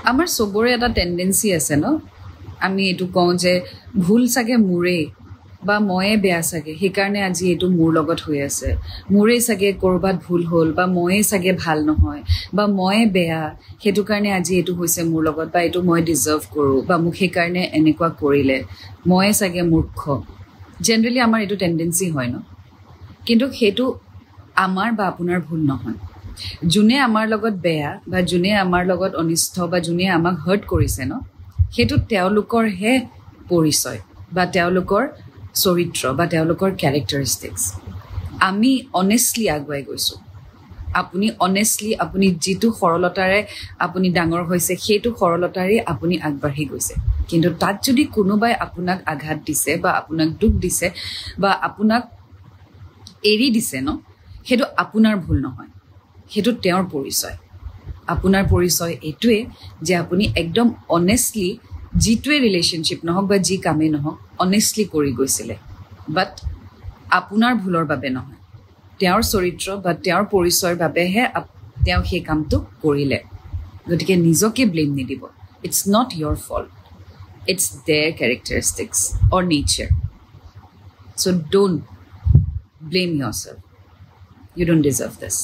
আমাৰ সবৰে এটা টেন্ডেন্সি আছে ন আমি এটো কওঁ যে ভুল সাগে মুৰে বা ময়ে বেয়া সাগে সেইকাৰণে আজি এটো মোৰ লগত হৈ আছে মুৰে সাগে কৰবাত ভুল হ'ল বা ময়ে সাগে ভাল নহয় বা ময়ে বেয়া হেতু কাৰণে আজি এটো হৈছে মোৰ লগত বা এটো মই ডিজাৰ্ভ কৰো বা মোক সেইকাৰণে এনেকুৱা কৰিলে ময়ে সাগে মূৰ্খ জেনাৰেলি আমাৰ এটো টেন্ডেন্সি হয় ন কিন্তু হেতু আমাৰ বা আপোনাৰ ভুল নহয় জুনে আমাৰ লগত বেয়া বা জুনে আমাৰ লগত অনিষ্ট বা জুনে আমাক হাৰ্ট কৰিছে ন হেতু তেওঁলোকৰ হে পৰিচয় বা তেওঁলোকৰ চৰিত্ৰ বা তেওঁলোকৰ ক্যাৰেক্টাৰিষ্টিক্স আমি অনেষ্টলি আগুৱাই গৈছো আপুনি অনেষ্টলি আপুনি যেটো সৰলতাৰে আপুনি ডাঙৰ হৈছে হেতু সৰলতাৰে আপুনি আগবাঢ়ি গৈছে কিন্তু তাত যদি কোনোবাই আপোনাক আঘাত দিছে বা আপোনাক দুখ দিছে বা আপোনাক এৰি দিছে ন হেতু আপোনাৰ ভুল নহয় হেতু তেওঁৰ পৰিচয় আপোনাৰ পৰিচয় এটোৱে যে আপুনি একদম অনেষ্টলি জিটোৱে ৰিলেশনশিপ নহক বা জি কামে নহক অনেষ্টলি কৰি গৈছিলে বাট আপোনাৰ ভুলৰ বাবে নহয় তেওঁৰ চৰিত্ৰ বা তেওঁৰ পৰিচয়ৰ বাবেহে তেওঁ সেই কামটো কৰিলে গতিকে নিজকে ব্লেম নিদিব it's not your fault it's their characteristics or nature so don't blame yourself you don't deserve this